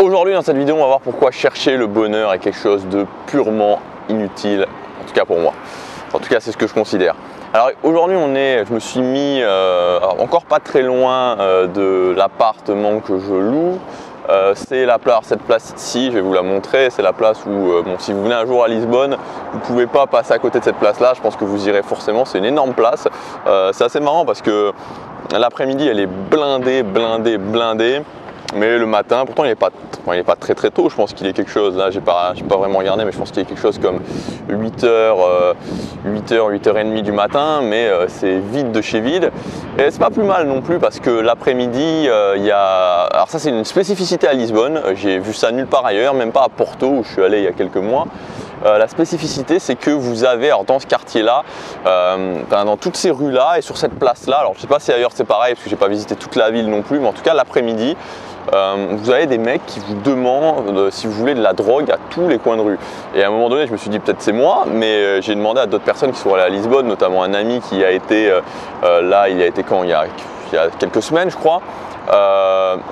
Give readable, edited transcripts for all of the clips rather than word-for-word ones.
Aujourd'hui dans cette vidéo on va voir pourquoi chercher le bonheur est quelque chose de purement inutile, en tout cas pour moi. En tout cas c'est ce que je considère. Alors aujourd'hui je me suis mis encore pas très loin de l'appartement que je loue. C'est cette place ici, je vais vous la montrer, c'est la place où si vous venez un jour à Lisbonne, vous ne pouvez pas passer à côté de cette place là, je pense que vous irez forcément, c'est une énorme place. C'est assez marrant parce que l'après-midi elle est blindée. Mais le matin, pourtant il n'est pas très tôt, je pense qu'il est quelque chose, là j'ai pas vraiment regardé, mais je pense qu'il est quelque chose comme 8h, 8h30 du matin, mais c'est vide de chez vide. Et c'est pas plus mal non plus parce que l'après-midi, alors ça c'est une spécificité à Lisbonne, j'ai vu ça nulle part ailleurs, même pas à Porto où je suis allé il y a quelques mois. La spécificité c'est que vous avez, alors dans ce quartier là, dans toutes ces rues là et sur cette place là, alors je sais pas si ailleurs c'est pareil parce que j'ai pas visité toute la ville non plus, mais en tout cas l'après-midi, vous avez des mecs qui vous demandent si vous voulez de la drogue à tous les coins de rue. Et à un moment donné je me suis dit peut-être c'est moi, mais j'ai demandé à d'autres personnes qui sont allées à Lisbonne, notamment un ami qui a été là, il a été quand il y a quelques semaines je crois.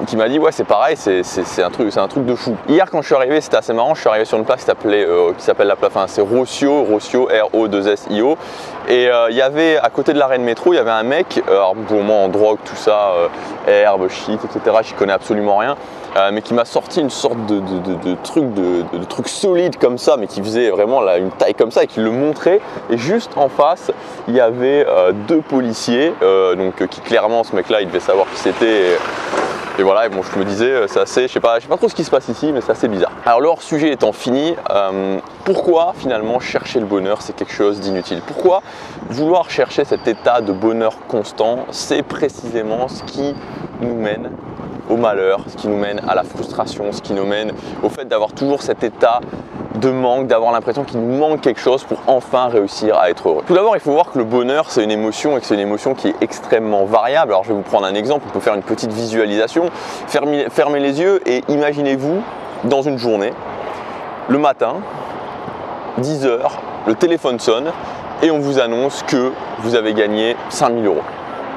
Qui m'a dit ouais c'est pareil, c'est un truc de fou. Hier quand je suis arrivé c'était assez marrant, je suis arrivé sur une place qui s'appelle la place, enfin c'est Rossio, R-O-2-S-I-O, et il y avait à côté de l'arrêt de métro, il y avait un mec, alors pour moi en drogue tout ça, herbe, shit, etc. J'y connais absolument rien, mais qui m'a sorti une sorte de truc solide comme ça, mais qui faisait vraiment une taille comme ça et qui le montrait. Et juste en face il y avait deux policiers, qui clairement ce mec là il devait savoir qui c'était. Et voilà, et bon, je me disais, c'est assez, je sais pas trop ce qui se passe ici, mais c'est assez bizarre. Alors le hors-sujet étant fini, pourquoi finalement chercher le bonheur c'est quelque chose d'inutile? Pourquoi vouloir chercher cet état de bonheur constant? C'est précisément ce qui nous mène au malheur, ce qui nous mène à la frustration, ce qui nous mène au fait d'avoir toujours cet état de manque, d'avoir l'impression qu'il nous manque quelque chose pour enfin réussir à être heureux. Tout d'abord, il faut voir que le bonheur, c'est une émotion et que c'est une émotion qui est extrêmement variable. Alors je vais vous prendre un exemple, on peut faire une petite visualisation. Fermez les yeux et imaginez-vous dans une journée, le matin, 10h, le téléphone sonne et on vous annonce que vous avez gagné 5000 €.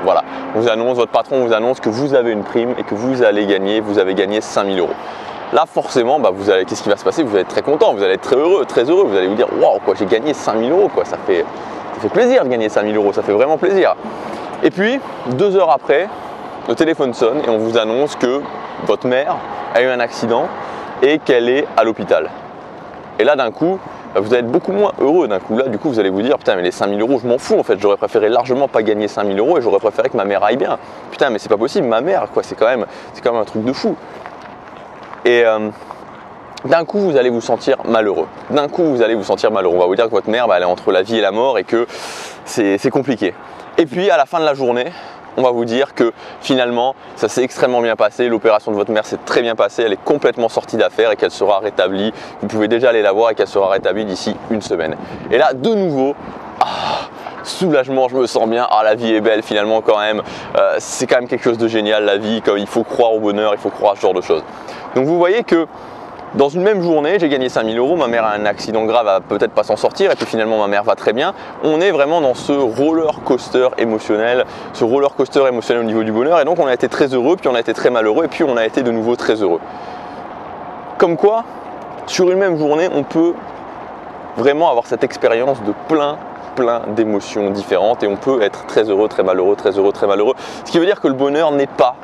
Voilà, votre patron vous annonce que vous avez une prime et que vous avez gagné 5000 €. Là forcément, qu'est-ce qui va se passer? Vous allez être très content, vous allez être très heureux, vous allez vous dire waouh quoi, j'ai gagné 5000 €, quoi, ça fait plaisir de gagner 5000 €, ça fait vraiment plaisir. Et puis 2 heures après, le téléphone sonne et on vous annonce que votre mère a eu un accident et qu'elle est à l'hôpital. Et là d'un coup, vous allez être beaucoup moins heureux d'un coup. Là du coup vous allez vous dire putain mais les 5000 € je m'en fous en fait, j'aurais préféré largement pas gagner 5000 € et j'aurais préféré que ma mère aille bien. Putain mais c'est pas possible, ma mère quoi, c'est quand même un truc de fou. Et d'un coup vous allez vous sentir malheureux. On va vous dire que votre mère elle est entre la vie et la mort et que c'est compliqué. Et puis à la fin de la journée, on va vous dire que finalement ça s'est extrêmement bien passé, l'opération de votre mère s'est très bien passée, elle est complètement sortie d'affaire et qu'elle sera rétablie. Vous pouvez déjà aller la voir et qu'elle sera rétablie d'ici une semaine. Et là de nouveau, soulagement, je me sens bien, la vie est belle finalement quand même, c'est quand même quelque chose de génial la vie, il faut croire au bonheur, il faut croire à ce genre de choses. Donc vous voyez que dans une même journée, j'ai gagné 5000 €, ma mère a un accident grave, elle va peut-être pas s'en sortir et puis finalement ma mère va très bien. On est vraiment dans ce roller coaster émotionnel au niveau du bonheur, et donc on a été très heureux, puis on a été très malheureux et puis on a été de nouveau très heureux. Comme quoi, sur une même journée, on peut vraiment avoir cette expérience de plein d'émotions différentes et on peut être très heureux, très malheureux, très heureux, très malheureux. Ce qui veut dire que le bonheur n'est pas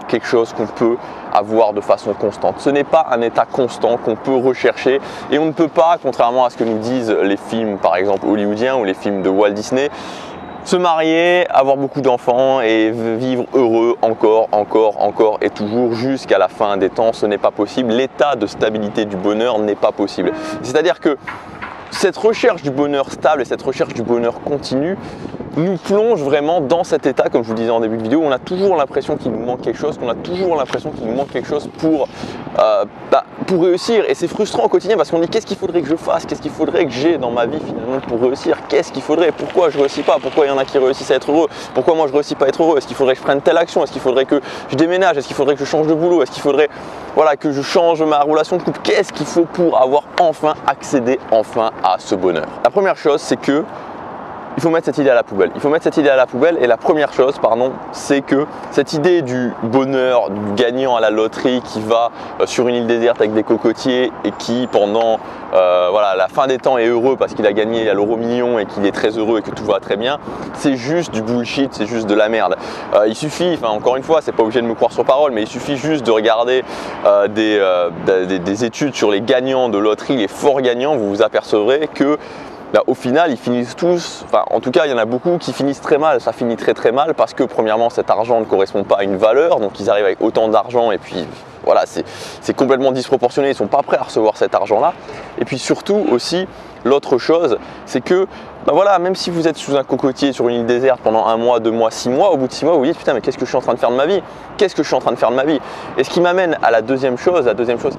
quelque chose qu'on peut avoir de façon constante. Ce n'est pas un état constant qu'on peut rechercher et on ne peut pas, contrairement à ce que nous disent les films par exemple hollywoodiens ou les films de Walt Disney, se marier, avoir beaucoup d'enfants et vivre heureux encore et toujours jusqu'à la fin des temps. Ce n'est pas possible. L'état de stabilité du bonheur n'est pas possible. C'est-à-dire que cette recherche du bonheur stable et cette recherche du bonheur continu nous plonge vraiment dans cet état, comme je vous disais en début de vidéo, où on a toujours l'impression qu'il nous manque quelque chose, pour réussir. Et c'est frustrant au quotidien parce qu'on dit qu'est-ce qu'il faudrait que je fasse, qu'est-ce qu'il faudrait que j'ai dans ma vie finalement pour réussir, qu'est-ce qu'il faudrait, pourquoi je réussis pas, pourquoi il y en a qui réussissent à être heureux, pourquoi moi je réussis pas à être heureux, est-ce qu'il faudrait que je prenne telle action, est-ce qu'il faudrait que je déménage, est-ce qu'il faudrait que je change de boulot, est-ce qu'il faudrait que je change ma relation de couple, qu'est-ce qu'il faut pour avoir accédé à ce bonheur. La première chose c'est que il il faut mettre cette idée à la poubelle. Il faut mettre cette idée à la poubelle et la première chose, c'est que cette idée du bonheur, du gagnant à la loterie qui va sur une île déserte avec des cocotiers et qui pendant la fin des temps est heureux parce qu'il a gagné à l'euro million et qu'il est très heureux et que tout va très bien, c'est juste du bullshit, c'est juste de la merde. Il suffit, encore une fois, c'est pas obligé de me croire sur parole, mais il suffit juste de regarder des études sur les gagnants de loterie, les forts gagnants, vous vous apercevrez que au final, ils finissent tous, en tout cas, il y en a beaucoup qui finissent très mal. Ça finit très très mal parce que premièrement, cet argent ne correspond pas à une valeur, donc ils arrivent avec autant d'argent et puis voilà, c'est complètement disproportionné, ils ne sont pas prêts à recevoir cet argent-là. Et puis surtout aussi, l'autre chose, c'est que même si vous êtes sous un cocotier sur une île déserte pendant 1 mois, 2 mois, 6 mois, au bout de 6 mois, vous vous dites putain, mais qu'est-ce que je suis en train de faire de ma vie? Qu'est-ce que je suis en train de faire de ma vie? Et ce qui m'amène à la deuxième chose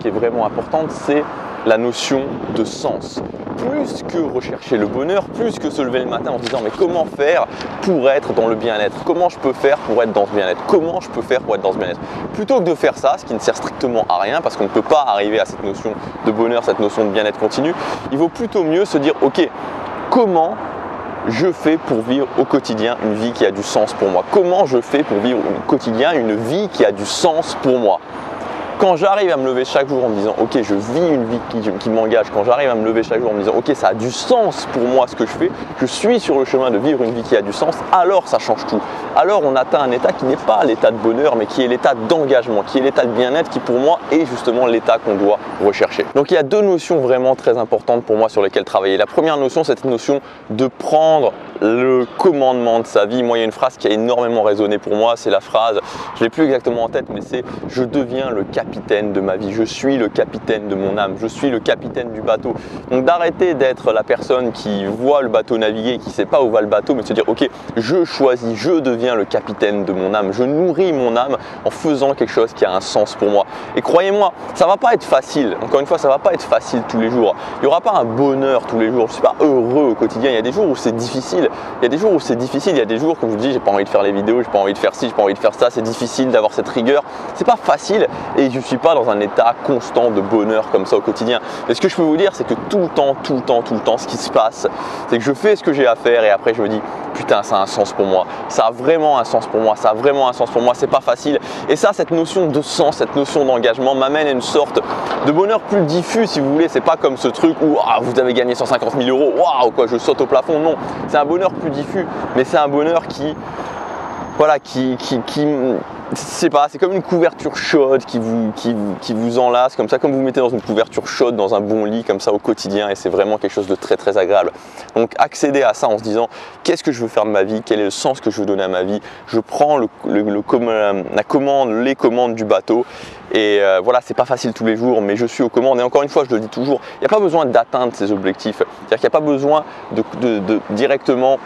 qui est vraiment importante, c'est la notion de sens. Plus que rechercher le bonheur, plus que se lever le matin en se disant mais comment faire pour être dans le bien-être? Comment je peux faire pour être dans ce bien-être? Comment je peux faire pour être dans ce bien-être? Plutôt que de faire ça, ce qui ne sert strictement à rien parce qu'on ne peut pas arriver à cette notion de bonheur, cette notion de bien-être continu, il vaut plutôt mieux se dire ok, comment je fais pour vivre au quotidien une vie qui a du sens pour moi? Comment je fais pour vivre au quotidien une vie qui a du sens pour moi? Quand j'arrive à me lever chaque jour en me disant ok, je vis une vie qui m'engage, quand j'arrive à me lever chaque jour en me disant ok, ça a du sens pour moi ce que je fais, je suis sur le chemin de vivre une vie qui a du sens, alors ça change tout. Alors on atteint un état qui n'est pas l'état de bonheur mais qui est l'état d'engagement, qui est l'état de bien-être qui pour moi est justement l'état qu'on doit rechercher. Donc il y a 2 notions vraiment très importantes pour moi sur lesquelles travailler. La première notion, c'est cette notion de prendre le commandement de sa vie. Moi, il y a une phrase qui a énormément résonné pour moi, c'est la phrase, je ne l'ai plus exactement en tête, mais c'est « je deviens le capitaine de ma vie, je suis le capitaine de mon âme, je suis le capitaine du bateau ». Donc d'arrêter d'être la personne qui voit le bateau naviguer, qui ne sait pas où va le bateau, mais de se dire « ok, je choisis, je deviens le capitaine de mon âme, je nourris mon âme en faisant quelque chose qui a un sens pour moi ». Et croyez-moi, ça ne va pas être facile, encore une fois, ça ne va pas être facile tous les jours. Il n'y aura pas un bonheur tous les jours, je ne suis pas heureux au quotidien, il y a des jours où c'est difficile. Il y a des jours où c'est difficile, il y a des jours, comme je vous dis, j'ai pas envie de faire les vidéos, j'ai pas envie de faire ci, j'ai pas envie de faire ça, c'est difficile d'avoir cette rigueur, c'est pas facile et je suis pas dans un état constant de bonheur comme ça au quotidien. Mais ce que je peux vous dire, c'est que tout le temps, ce qui se passe, c'est que je fais ce que j'ai à faire et après je me dis putain, ça a un sens pour moi, ça a vraiment un sens pour moi, ça a vraiment un sens pour moi, c'est pas facile. Et ça, cette notion de sens, cette notion d'engagement m'amène à une sorte de bonheur plus diffus si vous voulez. C'est pas comme ce truc où vous avez gagné 150 000 €, waouh quoi, je saute au plafond, non. C'est un bonheur plus diffus, mais c'est un bonheur qui c'est pas, c'est comme une couverture chaude qui vous enlace comme ça, comme vous mettez dans une couverture chaude dans un bon lit comme ça au quotidien, et c'est vraiment quelque chose de très très agréable. Donc accéder à ça en se disant qu'est-ce que je veux faire de ma vie, quel est le sens que je veux donner à ma vie, je prends les commandes du bateau et voilà, c'est pas facile tous les jours, mais je suis aux commandes. Et encore une fois, je le dis toujours, il n'y a pas besoin d'atteindre ses objectifs, c'est-à-dire qu'il n'y a pas besoin de directement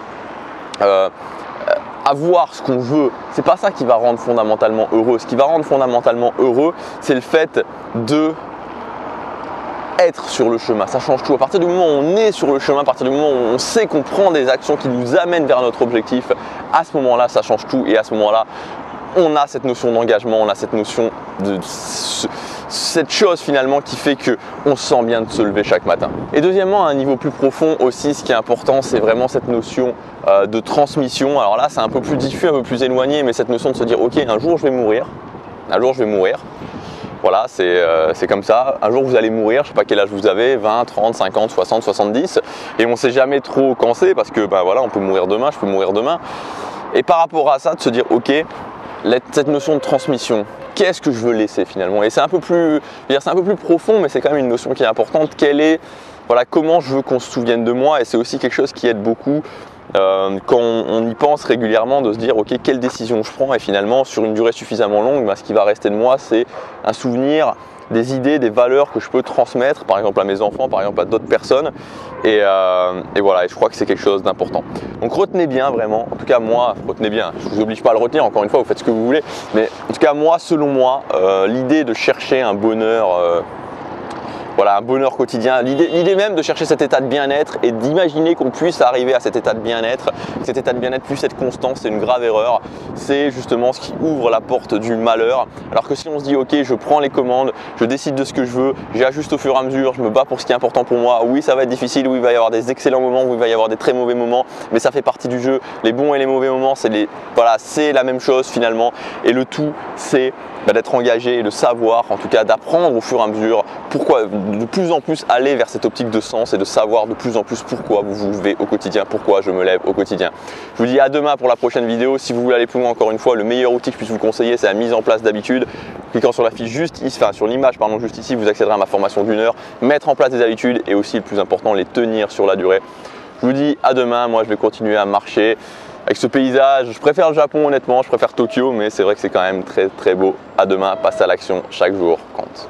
avoir ce qu'on veut. C'est pas ça qui va rendre fondamentalement heureux. Ce qui va rendre fondamentalement heureux, c'est le fait de être sur le chemin. Ça change tout. À partir du moment où on est sur le chemin, à partir du moment où on sait qu'on prend des actions qui nous amènent vers notre objectif, à ce moment-là, ça change tout. Et à ce moment-là, on a cette notion d'engagement, on a cette notion de cette chose finalement qui fait qu'on se sent bien de se lever chaque matin. Et deuxièmement, à un niveau plus profond aussi, ce qui est important, c'est vraiment cette notion de transmission. Alors là, c'est un peu plus diffus, un peu plus éloigné, mais cette notion de se dire ok, un jour je vais mourir, un jour je vais mourir. Voilà, c'est comme ça. Un jour vous allez mourir, je ne sais pas quel âge vous avez, 20, 30, 50, 60, 70, et on ne sait jamais trop quand c'est parce que voilà, on peut mourir demain, je peux mourir demain. Et par rapport à ça, de se dire ok, cette notion de transmission, qu'est-ce que je veux laisser finalement? Et c'est un peu plus profond, mais c'est quand même une notion qui est importante. Comment je veux qu'on se souvienne de moi? Et c'est aussi quelque chose qui aide beaucoup quand on y pense régulièrement, de se dire ok, quelle décision je prends? Et finalement, sur une durée suffisamment longue, ce qui va rester de moi, c'est un souvenir, des idées, des valeurs que je peux transmettre, par exemple à mes enfants, par exemple à d'autres personnes. Et voilà, et je crois que c'est quelque chose d'important. Donc retenez bien vraiment, en tout cas moi, retenez bien, je ne vous oblige pas à le retenir, encore une fois, vous faites ce que vous voulez, mais en tout cas moi, selon moi, l'idée de chercher un bonheur voilà, un bonheur quotidien. L'idée même de chercher cet état de bien-être et d'imaginer qu'on puisse arriver à cet état de bien-être, que cet état de bien-être puisse être constant, c'est une grave erreur. C'est justement ce qui ouvre la porte du malheur. Alors que si on se dit ok, je prends les commandes, je décide de ce que je veux, j'ajuste au fur et à mesure, je me bats pour ce qui est important pour moi. Oui, ça va être difficile, oui, il va y avoir des excellents moments, oui, il va y avoir des très mauvais moments, mais ça fait partie du jeu. Les bons et les mauvais moments, c'est la même chose finalement. Et le tout, c'est d'être engagé et de savoir, en tout cas d'apprendre au fur et à mesure pourquoi, de plus en plus aller vers cette optique de sens et de savoir de plus en plus pourquoi vous vous levez au quotidien, pourquoi je me lève au quotidien. Je vous dis à demain pour la prochaine vidéo. Si vous voulez aller plus loin, encore une fois, le meilleur outil que je puisse vous conseiller, c'est la mise en place d'habitudes. Cliquant sur la fiche juste ici, enfin sur l'image pardon, juste ici, vous accéderez à ma formation d'1 heure, mettre en place des habitudes et aussi le plus important, les tenir sur la durée. Je vous dis à demain, moi je vais continuer à marcher avec ce paysage. Je préfère le Japon honnêtement, je préfère Tokyo, mais c'est vrai que c'est quand même très très beau. À demain, passe à l'action, chaque jour compte.